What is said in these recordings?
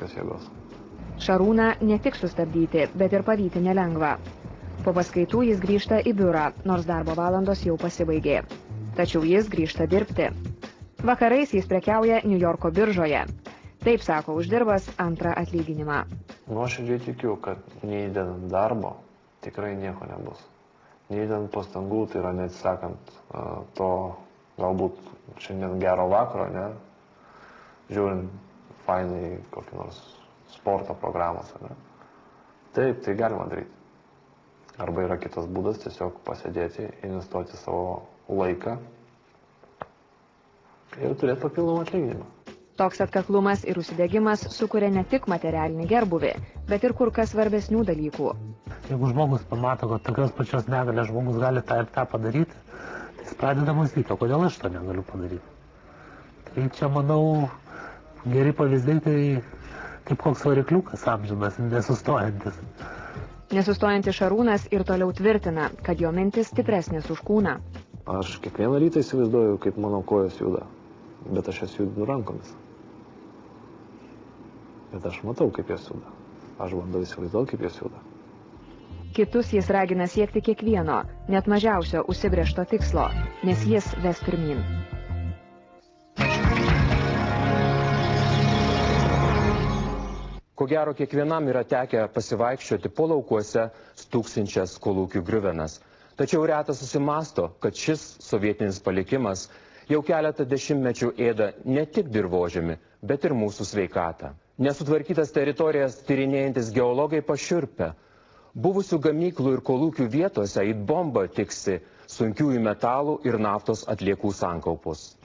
žmogiškas jėgos. Šarūną ne tik sustabdyti, bet ir pavyti nelengva. Po paskaitų jis grįžta į biurą, nors darbo valandos jau pasibaigė. Tačiau jis grįžta dirbti. Vakarais jis prekiauja Niujorko biržoje. Taip sako uždirbęs antrą atlyginimą. Nuoširdžiai tikiu, kad neįdedant darbo tikrai nieko nebus. Neįdedant pastangų, tai yra neatsisakant to galbūt šiandien gero vakaro, ne? Žiūrint fainai kokį nors sporto programas, ne? Taip, tai galima daryti. Arba yra kitas būdas tiesiog pasėdėti, investuoti savo laiką ir turėti papildomą atlyginimą. Toks atkaklumas ir užsidegimas sukuria ne tik materialinį gerbuvį, bet ir kur kas svarbesnių dalykų. Jeigu žmogus pamato, kad tokios pačios negalės žmogus gali tą ir tą padaryti, tai jis pradeda mąstyti, o kodėl aš to negaliu padaryti. Tai čia, manau, geri pavyzdžiai, tai kaip koks varikliukas amžinas, nesustojantis. Nesustojantis Šarūnas ir toliau tvirtina, kad jo mintis stipresnės už kūną. Aš kiekvieną rytą įsivaizduoju, kaip mano kojos juda, bet aš jas judinu rankomis. Bet aš matau, kaip jas juda. Aš bandau įsivaizduoti, kaip jas juda. Kitus jis ragina siekti kiekvieno, net mažiausio užsibrėžto tikslo, nes jis ves pirmyn. Ko gero, kiekvienam yra tekę pasivaikščioti po laukuose stūksinčias kolūkių griuvenas. Tačiau retas susimąsto, kad šis sovietinis palikimas jau keletą dešimtmečių ėda ne tik dirvožemį, bet ir mūsų sveikatą. Nesutvarkytas teritorijas tyrinėjantis geologai pašiurpia. Buvusių gamyklų ir kolūkių vietose it bomba tiksi sunkiųjų metalų ir naftos atliekų sankaupos.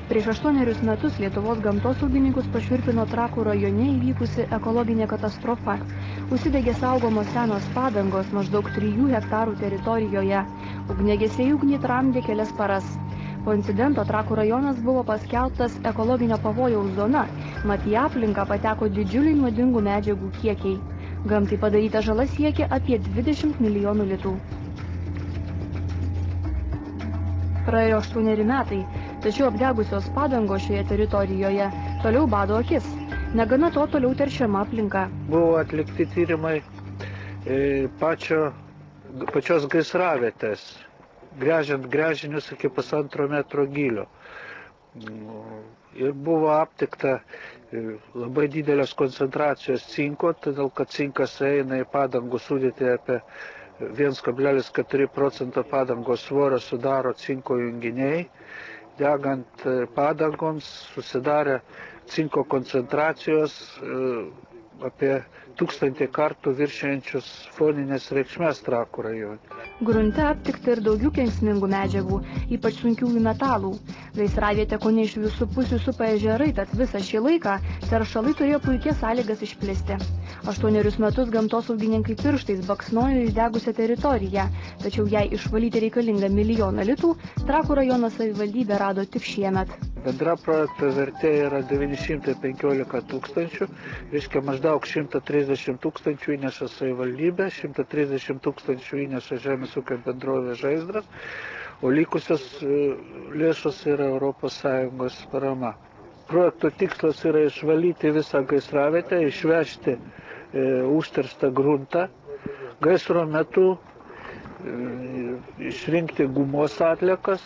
Prieš 8 metus Lietuvos gamtosaugininkus pašiurpino Trakų rajone įvykusi ekologinė katastrofa. Užsidegė saugomos senos padangos maždaug 3 hektarų teritorijoje. Ugniagesiai ugnį tramdė kelias paras. Po incidento Trakų rajonas buvo paskelbtas ekologinio pavojaus zona, mat į aplinką pateko didžiuliai nuodingų medžiagų kiekiai. Gamtai padaryta žala siekia apie 20 milijonų litų. Praėjo 8 metai, tačiau apdegusios padangos šioje teritorijoje toliau bado akis. Negana to, toliau teršiama aplinka. Buvo atlikti tyrimai pačios gaisravietės, gręžiant gręžinius iki 1,5 metro gylio. Ir buvo aptikta labai didelės koncentracijos cinko, todėl kad cinkas eina į padangų sudėtį apie 1,4% padangos svorio sudaro cinko junginiai. Degant padangoms susidarė cinko koncentracijos apie 1000 kartų viršijančius foninės reikšmės Trakų rajone. Grunte aptikta ir daugiau kenksmingų medžiagų, ypač sunkiųjų metalų. Gaisravietę kone iš visų pusių supa ežerai, tad visą šį laiką teršalai turėjo puikias sąlygas išplisti. 8 metus gamtosaugininkai pirštais baksnojo išdegusią teritoriją, tačiau jai išvalyti reikalingą 1 milijoną litų Trakų rajono savivaldybė rado tik šiemet. Bendra projekto vertė yra 915 tūkstančių, reiškia maždaug 130 tūkstančių įneša savivaldybė, 130 tūkstančių įneša žemės ūkio bendrovė Žaizdras, o likusios lėšos yra ES parama. Projekto tikslas yra išvalyti visą gaisravietę, išvežti užterštą gruntą, gaisro metu išrinkti gumos atliekas,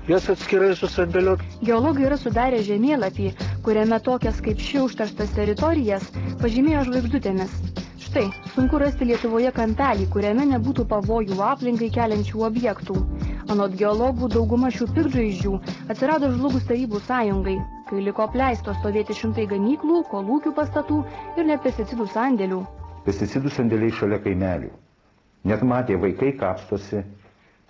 jas atskirai susandėlioti. Geologai yra sudarę žemėlapį, kuriame tokias kaip ši užterštas teritorijas pažymėjo žvaigždutėmis. Štai, sunku rasti Lietuvoje kampelį, kuriame nebūtų pavojų aplinkai keliančių objektų. Anot geologų, dauguma šių piktžaizdžių atsirado žlugus Tarybų sąjungai, kai liko apleistos stovėti šimtai gamyklų, kolūkių pastatų ir net pesticidų sandėlių. Pesticidų sandėliai šalia kaimelių. Net matė vaikai kapstosi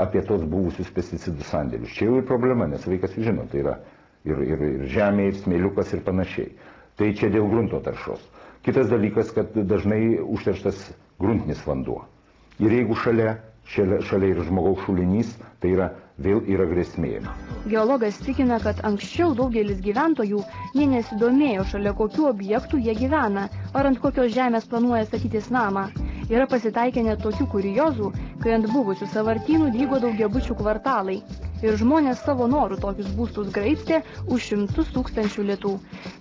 apie tos buvusius pesticidų sandėlius. Čia jau ir problema, nes vaikas žino, tai yra ir žemė, ir smėliukas ir panašiai. Tai čia dėl grunto taršos. Kitas dalykas, kad dažnai užterštas gruntinis vanduo. Ir jeigu šalia ir žmogaus šulinys, tai vėl yra grėsmė. Geologas tikina, kad anksčiau daugelis gyventojų nė nesidomėjo, šalia kokių objektų jie gyvena, ar ant kokios žemės planuoja statytis namą. Yra pasitaikę net tokių kuriozų, kai ant buvusių sąvartynų dygo daugiabučių kvartalai. Ir žmonės savo norų tokius būstus graibstė už 100 000 litų.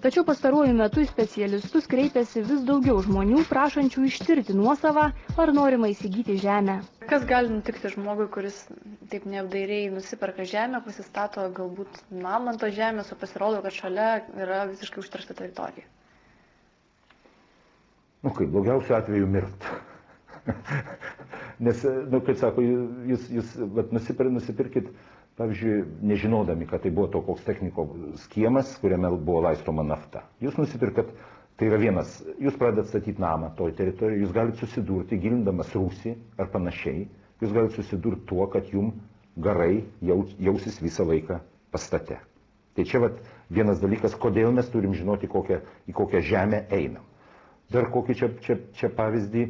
Tačiau pastaruoju metu į specialistus kreipiasi vis daugiau žmonių, prašančių ištirti nuosavą ar norimą įsigyti žemę. Kas gali nutikti žmogui, kuris taip neapdairiai nusiperka žemę, pasistato galbūt namą ant tos žemės, o pasirodo, kad šalia yra visiškai užteršta teritorija? Kaip blogiausiu atveju mirt. Nes, kaip sako, jūs nusipirkit, pavyzdžiui, nežinodami, kad tai buvo to koks techniko skiemas, kuriame buvo laistoma nafta. Jūs nusipirkat, tai yra vienas, jūs pradedat statyti namą toj teritorijoje, jūs galite susidurti, gilindamas rūsį ar panašiai, jūs galite susidurti tuo, kad jum garai jausis visą laiką pastate. Tai čia vienas dalykas, kodėl mes turim žinoti, į kokią žemę einam. Dar kokį čia pavyzdį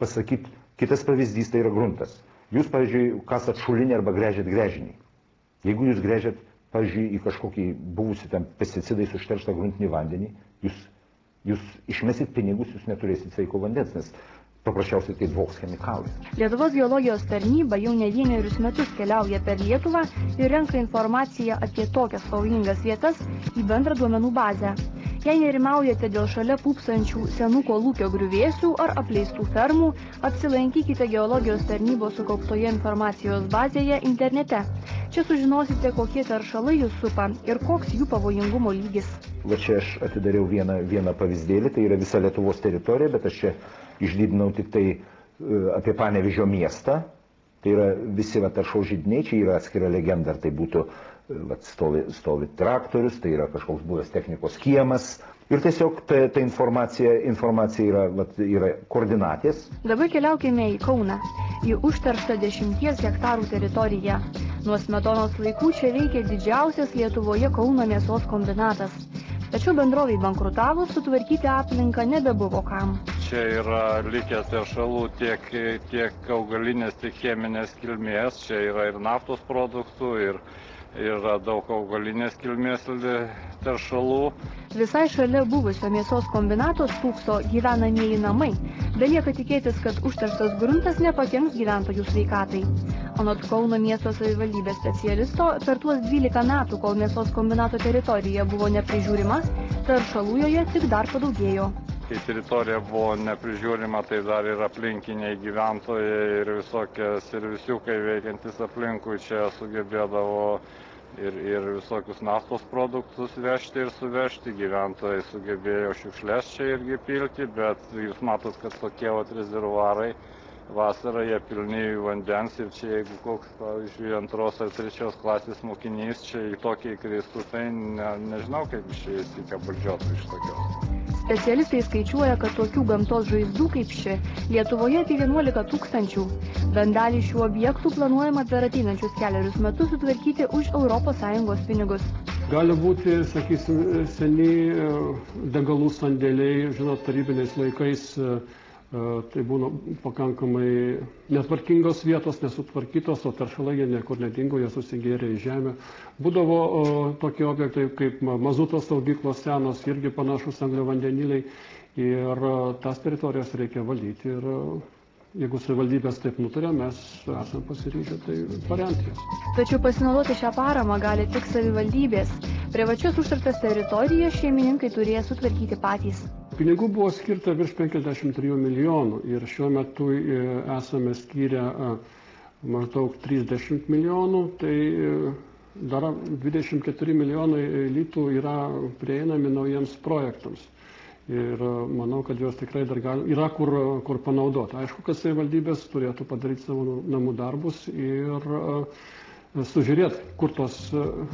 pasakyti, kitas pavyzdys tai yra gruntas. Jūs, pavyzdžiui, kasat šulinį arba gręžiat gręžinį. Jeigu jūs gręžiat, pavyzdžiui, į kažkokį buvusį tam pesticidais užterštą gruntinį vandenį, jūs išmesit pinigus, jūs neturėsit sveiko vandens, nes paprasčiausiai tai dvoks chemikalais. Lietuvos geologijos tarnyba jau ne vienerius metus keliauja per Lietuvą ir renka informaciją apie tokias pavojingas vietas į bendrą duomenų bazę. Jei nerimaujate dėl šalia pūpsančių senų kolūkio griuvėsių ar apleistų fermų, apsilankykite geologijos tarnybos sukauptoje informacijos bazėje internete. Čia sužinosite, kokie teršalai jūs supa ir koks jų pavojingumo lygis. Va čia aš atidariau vieną pavyzdėlį, tai yra visa Lietuvos teritorija, bet aš čia išdidinau tik tai apie Panevėžio miestą. Tai yra visi taršaus židiniai, čia yra atskira legenda, ar tai būtų stovi traktorius, tai yra kažkoks buvęs technikos kiemas. Ir tiesiog ta informacija yra koordinatės. Dabar keliaukime į Kauną, į užterštą 10 hektarų teritoriją. Nuo Smetonos laikų čia veikia didžiausias Lietuvoje Kauno mėsos kombinatas. Tačiau bendrovei bankrutavus sutvarkyti aplinką nebebuvo kam. Čia yra likę teršalų tiek augalinės, tiek cheminės kilmės. Čia yra ir naftos produktų, ir yra daug augalinės kilmės teršalų. Visai šalia buvusio mėsos kombinato stūkso gyvenamieji namai. Belieka tikėtis, kad užterštas gruntas nepakenks gyventojų sveikatai. Anot Kauno miesto savivaldybės specialisto, per tuos 12 metų, kol mėsos kombinato teritorija buvo neprižiūrima, teršalų joje tik dar padaugėjo. Kai teritorija buvo neprižiūrima, tai dar ir aplinkiniai gyventojai ir visokie servisiukai veikiantis aplinkui čia sugebėdavo ir visokius naftos produktus vežti ir suvežti. Gyventojai sugebėjo šiukšles čia irgi pilti, bet jūs matot, kad tokie rezervuarai vasarą jie pilni vandens ir čia jeigu koks, pavyzdžiui, 2 ar 3 klasės mokinys čia į tokį įkristų, tai nežinau, kaip čia įsikabaldžiotų iš tokios. Specialistai skaičiuoja, kad tokių gamtos žaizdų kaip ši Lietuvoje apie 11 000. Bent dalį šių objektų planuojama per ateinančius 4 metus sutvarkyti už ES pinigus. Gali būti, sakysim, seni degalų sandėliai, žinot, tarybiniais laikais tai būna pakankamai netvarkingos vietos, nesutvarkytos, o teršalai jie niekur nedingo, jie susigėrė į žemę. Būdavo tokie objektai kaip mazuto saugyklos senos, irgi panašus angliavandeniliai, ir tas teritorijas reikia valyti. Ir jeigu savivaldybės taip nutarė, mes esame pasiryžę tai paremti jas. Tačiau pasinaudoti šią paramą gali tik savivaldybės. Privačias užterštas teritorijas šeimininkai turės sutvarkyti patys. Pinigų buvo skirta virš 53 milijonų ir šiuo metu esame skyrę maždaug 30 milijonų, tai dar 24 milijonai litų yra prieinami naujiems projektams. Ir manau, kad jos tikrai dar yra kur panaudoti. Aišku, kad savivaldybės turėtų padaryti savo namų darbus ir sužiūrėti, kur tos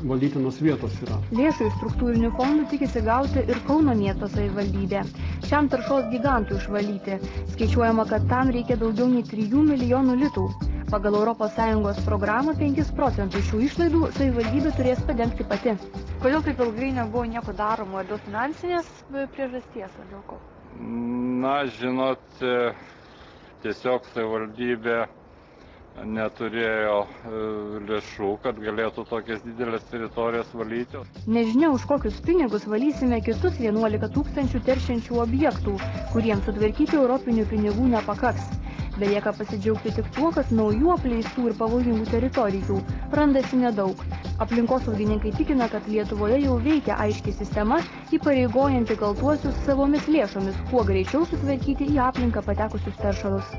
valdytinos vietos yra. Lėšų iš struktūrinių fondų tikisi gauti ir Kauno miesto savivaldybė. Šiam taršos gigantui išvalyti skaičiuojama, kad tam reikia daugiau nei 3 milijonų litų. Pagal ES programą 5% šių išlaidų savivaldybė turės padengti pati. Kodėl taip ilgai nebuvo nieko daroma? Ar dėl finansinės priežasties, ar dėl ko? Na, žinot, tiesiog savivaldybė neturėjo lėšų, kad galėtų tokias didelės teritorijas valyti. Nežinia, už kokius pinigus valysime kitus 11 000 teršiančių objektų, kuriems sutvarkyti europinių pinigų nepakaks. Belieka pasidžiaugti tik tuo, kad naujų apleistų ir pavojingų teritorijų randasi nedaug. Aplinkosaugininkai tikina, kad Lietuvoje jau veikia aiški sistema, įpareigojanti kaltuosius savomis lėšomis kuo greičiau sutvarkyti į aplinką patekusius teršalus.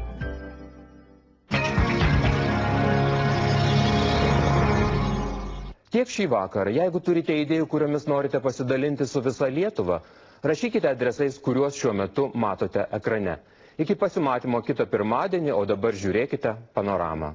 Tiek šį vakarą. Jeigu turite idėjų, kuriomis norite pasidalinti su visa Lietuva, rašykite adresais, kuriuos šiuo metu matote ekrane. Iki pasimatymo kitą pirmadienį, o dabar žiūrėkite Panoramą.